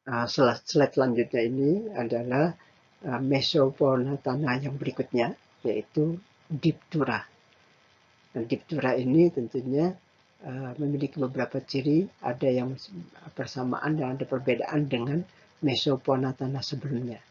Slide selanjutnya ini adalah Mesoponatana yang berikutnya, yaitu Diptura. Dan Diptura ini tentunya memiliki beberapa ciri, ada yang persamaan dan ada perbedaan dengan Mesoponatana sebelumnya.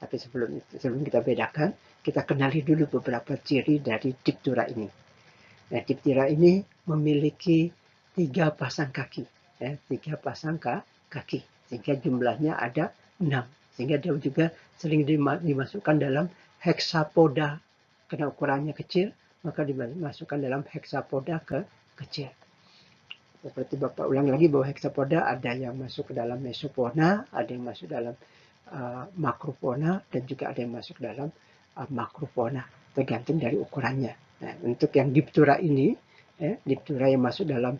Tapi sebelum kita bedakan, kita kenali dulu beberapa ciri dari Diptura ini. Nah, Diptura ini memiliki 3 pasang kaki, ya, 3 pasang kaki, sehingga jumlahnya ada 6. Sehingga dia juga sering dimasukkan dalam hexapoda, karena ukurannya kecil, maka dimasukkan dalam hexapoda kecil. Seperti Bapak ulang lagi bahwa hexapoda ada yang masuk ke dalam mesopona, ada yang masuk dalam makropona, dan juga ada yang masuk dalam makropona, tergantung dari ukurannya. Nah, untuk yang Diptura ini, Diptura yang masuk dalam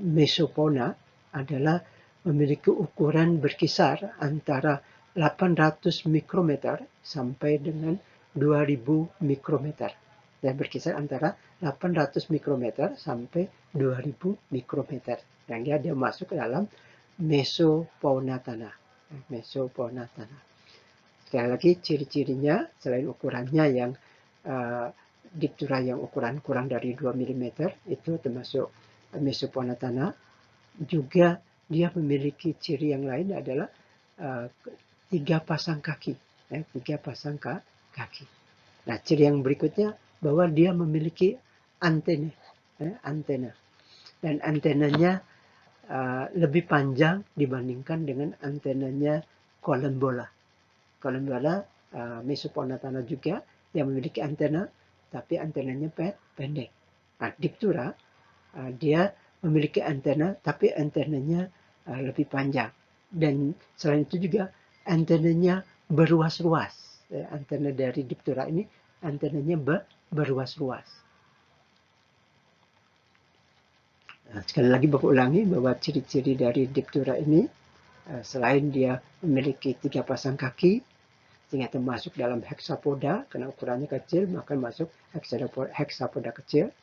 mesopona adalah memiliki ukuran berkisar antara 800 mikrometer sampai dengan 2000 mikrometer. Dan berkisar antara 800 mikrometer sampai 2000 mikrometer. Dan dia masuk ke dalam Mesoponatana. Mesoponatana. Sekali lagi ciri-cirinya selain ukurannya yang Diptura yang ukuran kurang dari 2 mm itu termasuk Mesoponatana, juga dia memiliki ciri yang lain adalah 3 pasang kaki, 3 pasang kaki. Nah, ciri yang berikutnya bahwa dia memiliki antena, antena, dan antenanya lebih panjang dibandingkan dengan antenanya Collembola. Collembola Mesoponatana juga yang memiliki antena, tapi antenanya pendek. Nah, Diptura dia memiliki antena, tapi antenanya lebih panjang. Dan selain itu juga antenanya berruas-ruas. Antena dari Diptura ini antenanya berruas-ruas. Nah, sekali lagi Bapak ulangi bahwa ciri-ciri dari Diptura ini selain dia memiliki 3 pasang kaki, sehingga termasuk dalam hexapoda, karena ukurannya kecil, maka masuk hexapoda kecil.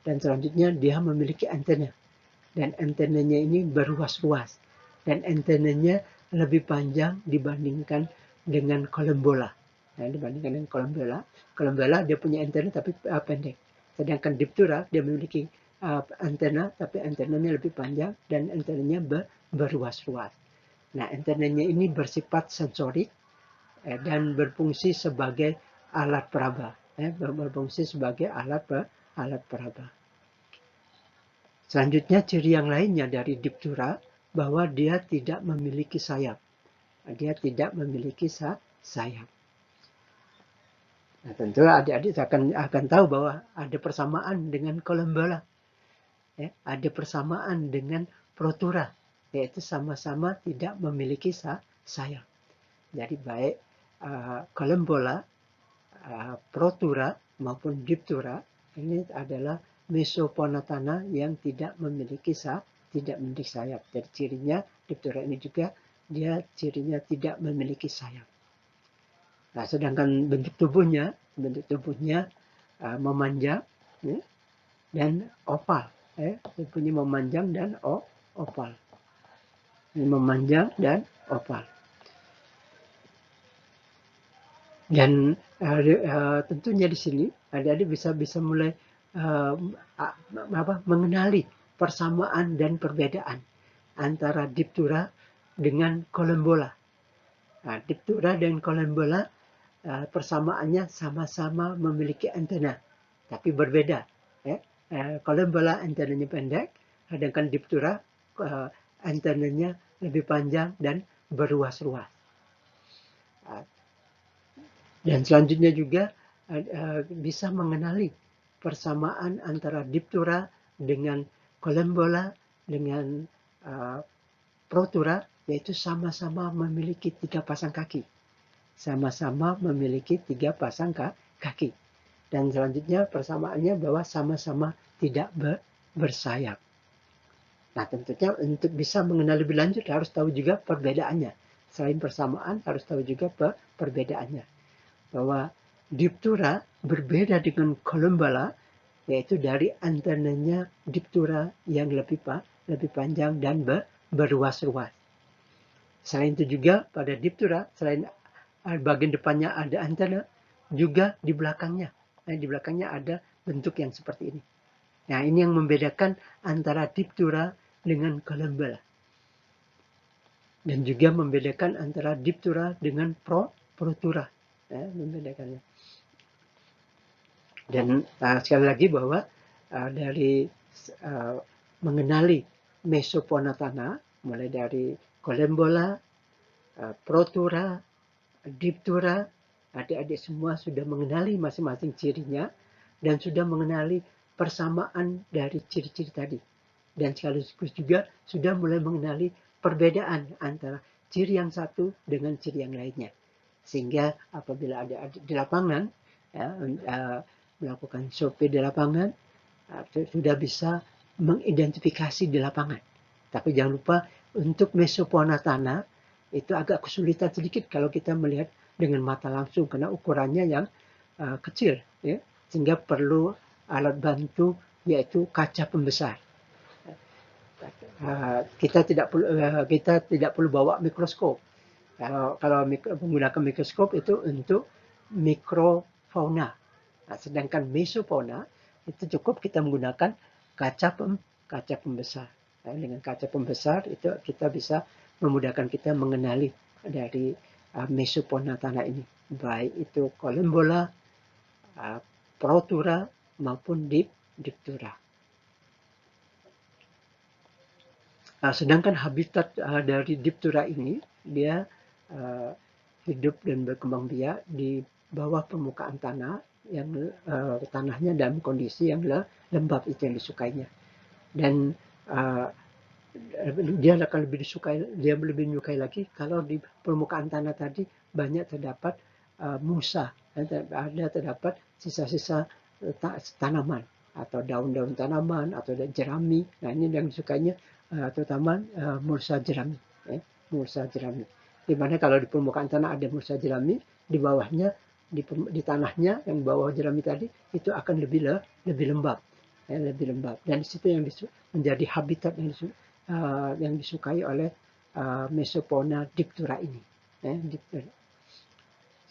Dan selanjutnya dia memiliki antena. Dan antenanya ini berruas-ruas. Dan antenanya lebih panjang dibandingkan dengan Collembola. Nah, dibandingkan dengan Collembola. Collembola dia punya antena tapi pendek. Sedangkan Diptura dia memiliki antena tapi antenanya lebih panjang dan antenanya berruas-ruas. Nah, antenanya ini bersifat sensorik dan berfungsi sebagai alat peraba. Berfungsi sebagai alat peraba. Selanjutnya ciri yang lainnya dari Diptura bahwa dia tidak memiliki sayap. Dia tidak memiliki sayap. Nah, tentu adik-adik akan tahu bahwa ada persamaan dengan Collembola. Ada persamaan dengan Protura, yaitu sama-sama tidak memiliki sayap. Jadi baik Collembola, Protura maupun Diptura ini adalah Mesoponatana yang tidak memiliki sayap. Jadi cirinya Diptura ini juga dia cirinya tidak memiliki sayap. Nah, sedangkan bentuk tubuhnya memanjang dan oval. Punya memanjang dan oval. Memanjang dan oval. Dan tentunya di sini adik-adik bisa mulai mengenali persamaan dan perbedaan antara Diptura dengan Collembola. Nah, Diptura dan Collembola persamaannya sama-sama memiliki antena, tapi berbeda. Collembola antenanya pendek, sedangkan Diptura antenanya lebih panjang dan berruas-ruas. Dan selanjutnya juga bisa mengenali persamaan antara Diptura dengan Collembola dengan Protura, yaitu sama-sama memiliki 3 pasang kaki. Sama-sama memiliki 3 pasang kaki. Dan selanjutnya persamaannya bahwa sama-sama tidak bersayap. Nah, tentunya untuk bisa mengenali lebih lanjut harus tahu juga perbedaannya. Selain persamaan harus tahu juga perbedaannya. Bahwa Diptura berbeda dengan Collembola, yaitu dari antenanya Diptura yang lebih panjang dan berruas-ruas. Selain itu juga pada diptura, selain bagian depannya ada antena, juga di belakangnya. Di belakangnya ada bentuk yang seperti ini. Nah, ini yang membedakan antara diptura dengan kolembala. Dan juga membedakan antara diptura dengan protura. Membedakannya. Dan sekali lagi bahwa dari mengenali mesoponatana, mulai dari kolembola, protura, diptura, adik-adik semua sudah mengenali masing-masing cirinya dan sudah mengenali persamaan dari ciri-ciri tadi. Dan sekaligus juga sudah mulai mengenali perbedaan antara ciri yang satu dengan ciri yang lainnya. Sehingga apabila adik-adik di lapangan melakukan survei di lapangan, sudah bisa mengidentifikasi di lapangan. Tapi jangan lupa untuk mesoponatana itu agak kesulitan sedikit kalau kita melihat dengan mata langsung karena ukurannya yang kecil, ya, sehingga perlu alat bantu yaitu kaca pembesar. Kita tidak perlu bawa mikroskop. Kalau menggunakan mikroskop itu untuk mikrofauna. Sedangkan mesofauna itu cukup kita menggunakan kaca pembesar. Dengan kaca pembesar itu kita bisa memudahkan kita mengenali dari mesoponatana ini, baik itu kolembola, protura maupun diptura. Sedangkan habitat dari diptura ini dia hidup dan berkembang biak di bawah permukaan tanah yang tanahnya dalam kondisi yang lembab, itu yang disukainya. Dan dia akan lebih menyukai lagi kalau di permukaan tanah tadi banyak terdapat musa, ada terdapat sisa-sisa tanaman atau daun-daun tanaman atau jerami. Nah, ini yang disukainya terutama mursa jerami, mursa jerami. Di mana kalau di permukaan tanah ada mursa jerami, di bawahnya di tanahnya yang bawah jerami tadi itu akan lebih lembab, lebih lembab. Dan di situ yang menjadi habitat yang disukai oleh Mesopona diptura ini.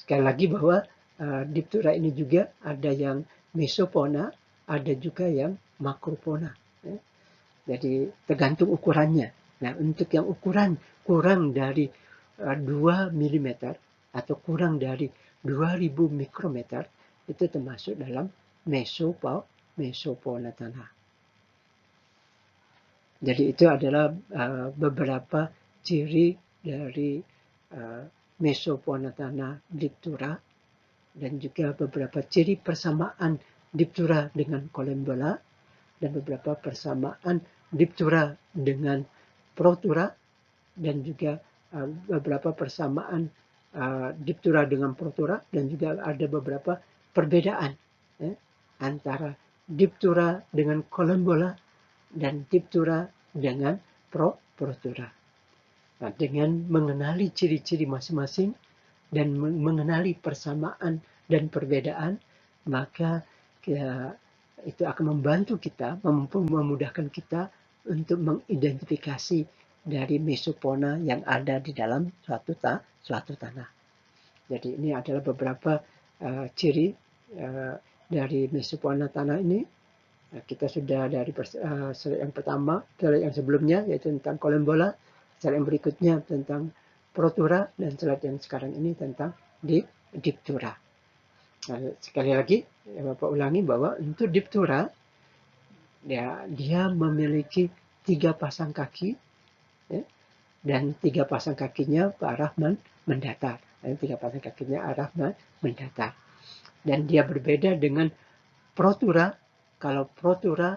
Sekali lagi bahwa diptura ini juga ada yang Mesopona, ada juga yang Macropona. Jadi tergantung ukurannya. Nah, untuk yang ukuran kurang dari 2 mm atau kurang dari 2000 mikrometer itu termasuk dalam Mesoponatana. Jadi itu adalah beberapa ciri dari Mesoponatana diptura dan juga beberapa ciri persamaan diptura dengan kolembola dan beberapa persamaan diptura dengan protura dan juga beberapa persamaan diptura dengan protura dan juga ada beberapa perbedaan antara diptura dengan kolembola dan diptura dengan protura. Nah, dengan mengenali ciri-ciri masing-masing dan mengenali persamaan dan perbedaan, maka itu akan membantu kita, memudahkan kita untuk mengidentifikasi dari mesopona yang ada di dalam suatu tanah. Jadi ini adalah beberapa ciri dari mesopona tanah ini. Kita sudah dari slide yang pertama, slide yang sebelumnya yaitu tentang kolembola, slide yang berikutnya tentang protura, dan slide yang sekarang ini tentang diptura. Nah, sekali lagi Bapak ulangi bahwa untuk diptura dia memiliki 3 pasang kaki dan 3 pasang kakinya ke arah mendatar. 3 pasang kakinya arah mendatar. Dan dia berbeda dengan protura. Kalau protura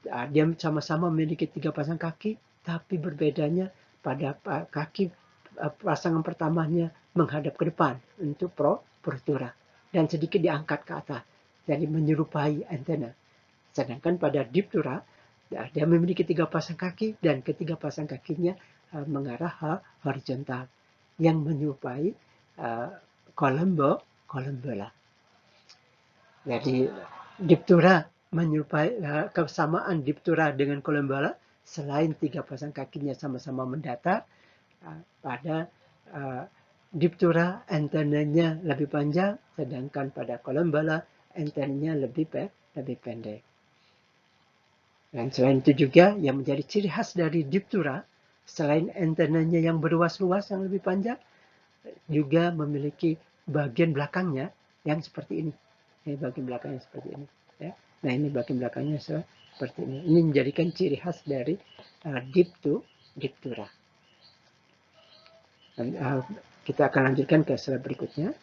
dia sama-sama memiliki 3 pasang kaki, tapi berbedanya pada kaki pasangan pertamanya menghadap ke depan untuk protura dan sedikit diangkat ke atas, jadi menyerupai antena. Sedangkan pada diptura dia memiliki 3 pasang kaki dan ketiga pasang kakinya mengarah horizontal yang menyerupai kolembola. Jadi diptura menyerupai kesamaan diptura dengan kolembola, selain 3 pasang kakinya sama-sama mendatar, Pada diptura antennanya lebih panjang, sedangkan pada kolombala antennanya lebih pendek. Dan selain itu juga yang menjadi ciri khas dari diptura, selain antennanya yang berluas-luas yang lebih panjang, juga memiliki bagian belakangnya yang seperti ini. Ini bagian belakangnya seperti ini. Ya. Nah ini bagian belakangnya seperti ini. Ini menjadikan ciri khas dari diptura. Dan, kita akan lanjutkan ke slide berikutnya.